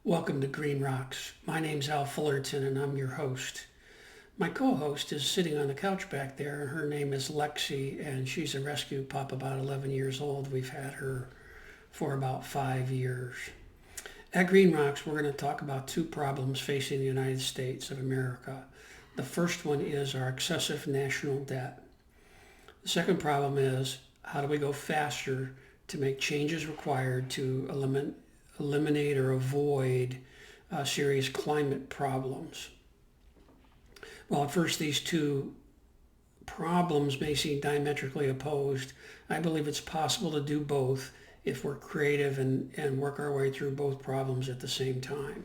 Welcome to Green Rocks. My name's Al Fullerton and I'm your host. My co-host is sitting on the couch back there and her name is Lexi and she's a rescue pup about 11 years old. We've had her for about 5 years. At Green Rocks, we're going to talk about two problems facing the United States of America. The first one is our excessive national debt. The second problem is how do we go faster to make changes required to eliminate or avoid serious climate problems. Well, at first, these two problems may seem diametrically opposed. I believe it's possible to do both if we're creative and work our way through both problems at the same time.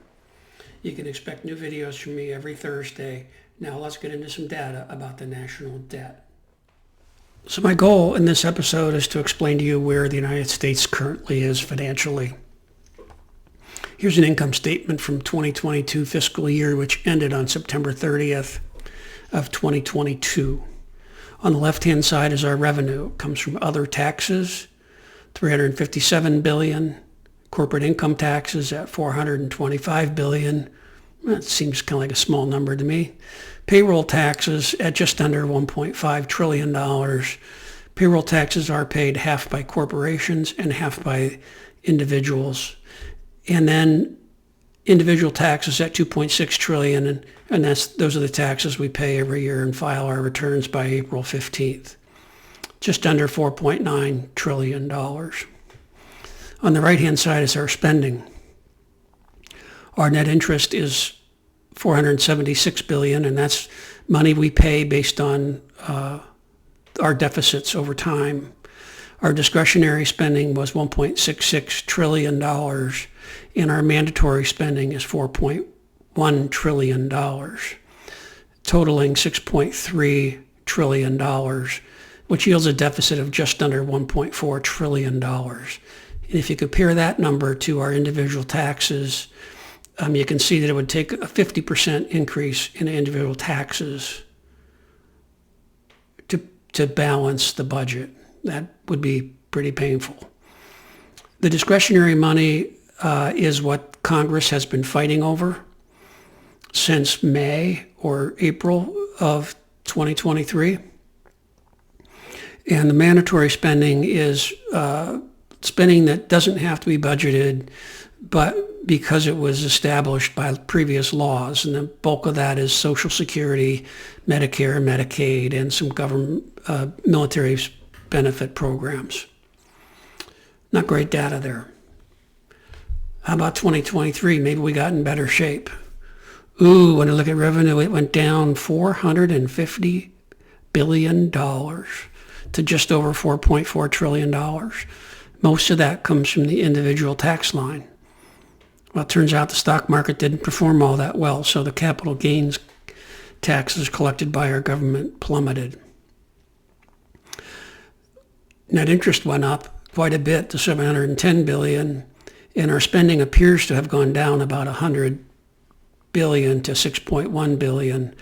You can expect new videos from me every Thursday. Now let's get into some data about the national debt. So my goal in this episode is to explain to you where the United States currently is financially. Here's an income statement from 2022 fiscal year, which ended on September 30th of 2022. On the left-hand side is our revenue. It comes from other taxes, $357 billion. Corporate income taxes at $425 billion. That seems kind of like a small number to me. Payroll taxes at just under $1.5 trillion. Payroll taxes are paid half by corporations and half by individuals. And then individual taxes at $2.6 trillion, and those are the taxes we pay every year and file our returns by April 15th. Just under $4.9 trillion. On the right-hand side is our spending. Our net interest is $476 billion, and that's money we pay based on our deficits over time. Our discretionary spending was $1.66 trillion, and our mandatory spending is $4.1 trillion, totaling $6.3 trillion, which yields a deficit of just under $1.4 trillion. And if you compare that number to our individual taxes, you can see that it would take a 50% increase in individual taxes to balance the budget. That would be pretty painful. The discretionary money is what Congress has been fighting over since May or April of 2023. And the mandatory spending is spending that doesn't have to be budgeted, but because it was established by previous laws. And the bulk of that is Social Security, Medicare, Medicaid, and some government military benefit programs. Not great data there. How about 2023? Maybe we got in better shape. Ooh, when I look at revenue, it went down $450 billion to just over $4.4 trillion. Most of that comes from the individual tax line. Well, it turns out the stock market didn't perform all that well, so the capital gains taxes collected by our government plummeted. Net interest went up quite a bit to $710 billion, and our spending appears to have gone down about $100 billion to $6.1 billion,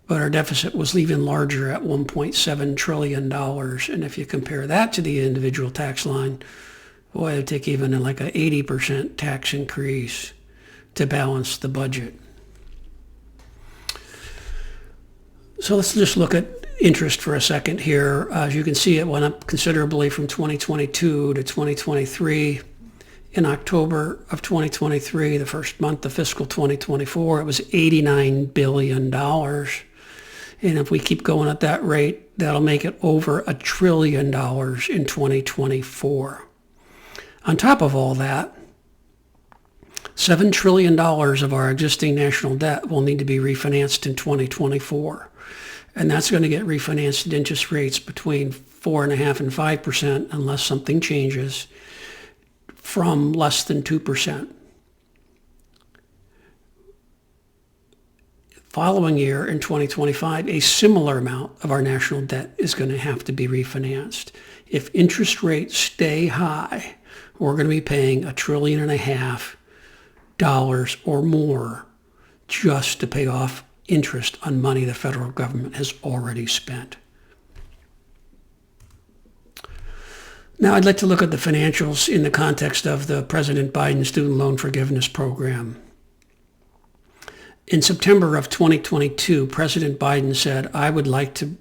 but our deficit was even larger at $1.7 trillion. And if you compare that to the individual tax line, boy, it'd take even like an 80% tax increase to balance the budget. So let's just look at interest for a second here. As you can see, it went up considerably from 2022 to 2023. In October of 2023, the first month of fiscal 2024, it was $89 billion. And if we keep going at that rate, that'll make it over $1 trillion in 2024. On top of all that, $7 trillion of our existing national debt will need to be refinanced in 2024. And that's going to get refinanced at interest rates between 4.5% and 5% unless something changes, from less than 2%. Following year, in 2025, a similar amount of our national debt is going to have to be refinanced. If interest rates stay high, we're going to be paying $1.5 trillion or more just to pay off interest on money the federal government has already spent. Now I'd like to look at the financials in the context of the President Biden student loan forgiveness program. In September of 2022, President Biden said, I would like to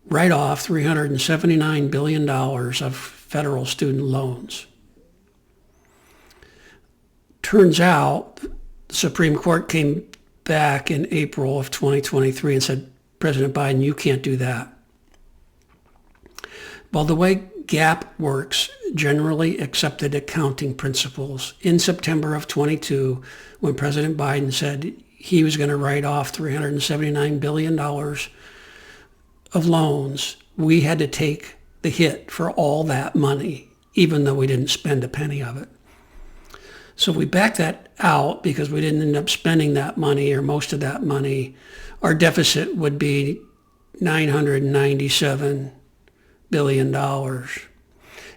write off $379 billion of federal student loans. Turns out the Supreme Court came back in April of 2023 and said, President Biden, you can't do that. Well, the way GAAP works, generally accepted accounting principles, in September of 22, when President Biden said he was going to write off $379 billion of loans, we had to take the hit for all that money, even though we didn't spend a penny of it. So if we back that out because we didn't end up spending that money or most of that money, our deficit would be $997 billion.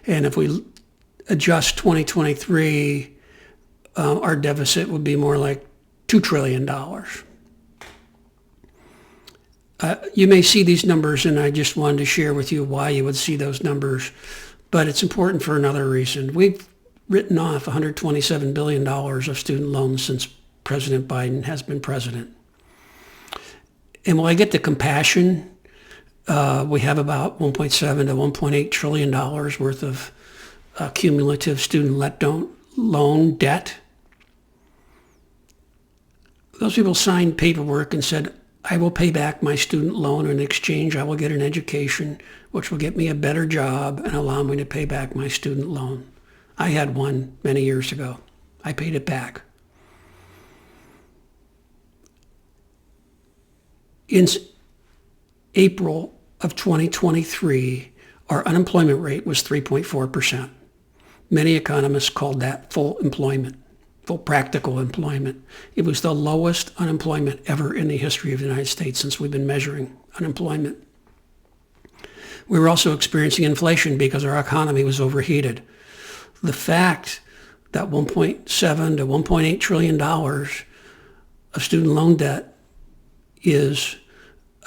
And if we adjust 2023, our deficit would be more like $2 trillion. You may see these numbers, and I just wanted to share with you why you would see those numbers, but it's important for another reason. We've written off $127 billion of student loans since President Biden has been president. And when I get to compassion, we have about $1.7 to $1.8 trillion worth of cumulative student loan debt. Those people signed paperwork and said, I will pay back my student loan. In exchange, I will get an education, which will get me a better job and allow me to pay back my student loan. I had one many years ago. I paid it back. In April of 2023, our unemployment rate was 3.4%. Many economists called that full employment, full practical employment. It was the lowest unemployment ever in the history of the United States since we've been measuring unemployment. We were also experiencing inflation because our economy was overheated. The fact that $1.7 to $1.8 trillion of student loan debt is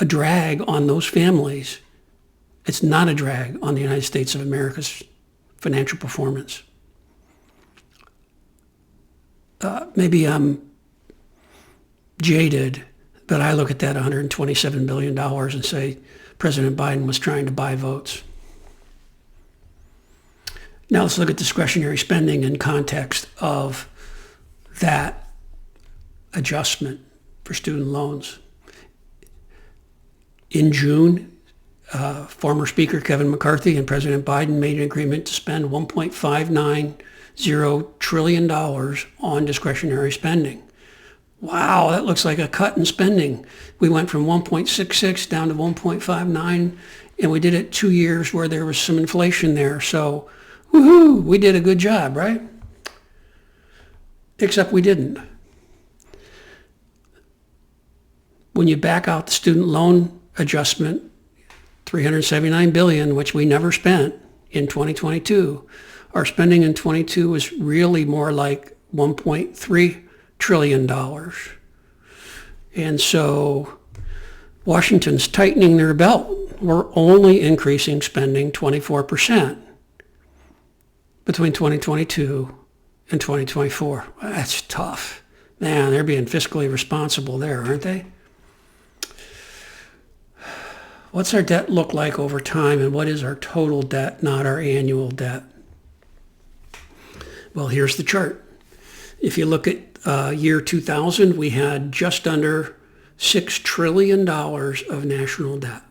a drag on those families. It's not a drag on the United States of America's financial performance. Maybe I'm jaded, but I look at that $127 billion and say President Biden was trying to buy votes. Now let's look at discretionary spending in context of that adjustment for student loans. In June, former Speaker Kevin McCarthy and President Biden made an agreement to spend $1.590 trillion on discretionary spending. Wow, that looks like a cut in spending. We went from 1.66 down to 1.59, and we did it 2 years where there was some inflation there. So, woohoo, we did a good job, right? Except we didn't. When you back out the student loan adjustment, $379 billion, which we never spent in 2022, our spending in 22 was really more like $1.3 trillion. And so Washington's tightening their belt. We're only increasing spending 24% between 2022 and 2024. That's tough. Man, they're being fiscally responsible there, aren't they? What's our debt look like over time, and what is our total debt, not our annual debt? Well, here's the chart. If you look at year 2000, we had just under $6 trillion of national debt.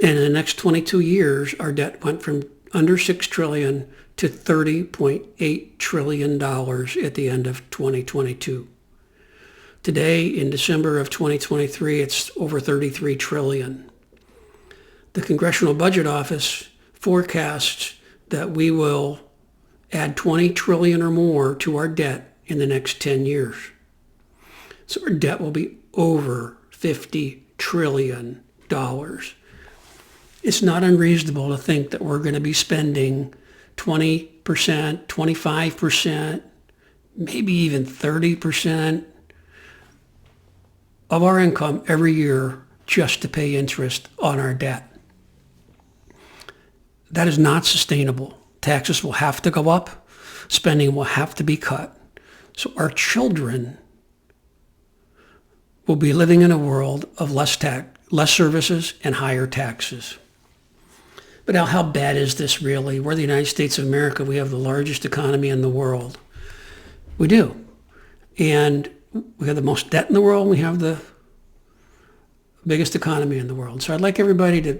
And in the next 22 years, our debt went from under $6 trillion to $30.8 trillion at the end of 2022. Today, in December of 2023, it's over $33 trillion. The Congressional Budget Office forecasts that we will add $20 trillion or more to our debt in the next 10 years. So our debt will be over $50 trillion. It's not unreasonable to think that we're going to be spending 20%, 25%, maybe even 30% of our income every year just to pay interest on our debt. That is not sustainable. Taxes will have to go up. Spending will have to be cut. So our children will be living in a world of less services and higher taxes. But now, how bad is this really? We're the United States of America. We have the largest economy in the world. We do. And we have the most debt in the world. We have the biggest economy in the world. So I'd like everybody to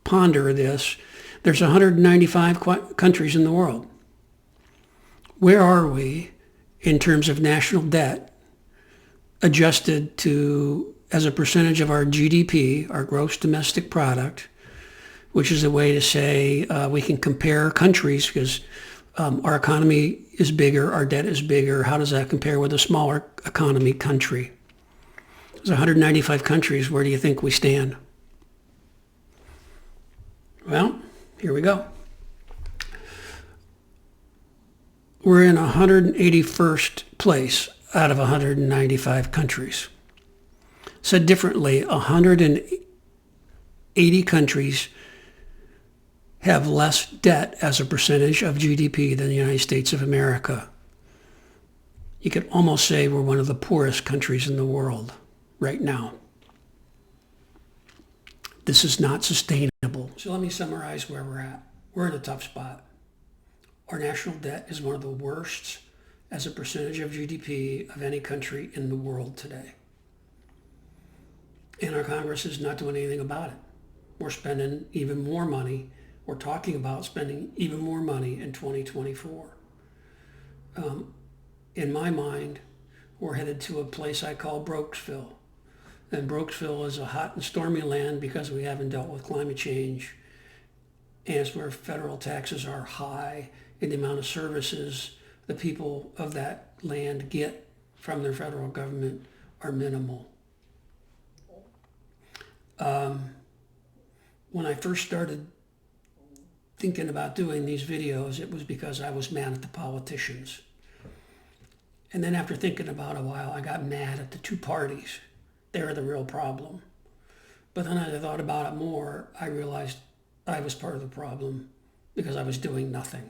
ponder this. There's 195 countries in the world. Where are we in terms of national debt adjusted to as a percentage of our GDP, our gross domestic product, which is a way to say we can compare countries because our economy is bigger, our debt is bigger. How does that compare with a smaller economy country? There's 195 countries. Where do you think we stand? Well, here we go. We're in 181st place out of 195 countries. Said differently, 180 countries have less debt as a percentage of GDP than the United States of America. You could almost say we're one of the poorest countries in the world right now. This is not sustainable. So let me summarize where we're at. We're in a tough spot. Our national debt is one of the worst as a percentage of GDP of any country in the world today. And our Congress is not doing anything about it. We're spending even more money. We're talking about spending even more money in 2024. In my mind, we're headed to a place I call Brokesville. And Brokesville is a hot and stormy land because we haven't dealt with climate change. And it's where federal taxes are high and the amount of services the people of that land get from their federal government are minimal. When I first started thinking about doing these videos, it was because I was mad at the politicians. And then after thinking about it a while, I got mad at the two parties. They were the real problem. But then as I thought about it more, I realized I was part of the problem because I was doing nothing.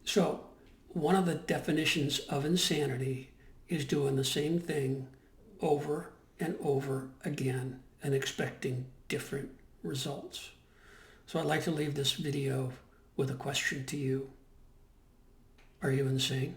So one of the definitions of insanity is doing the same thing over and over again and expecting different results. So I'd like to leave this video with a question to you. Are you insane?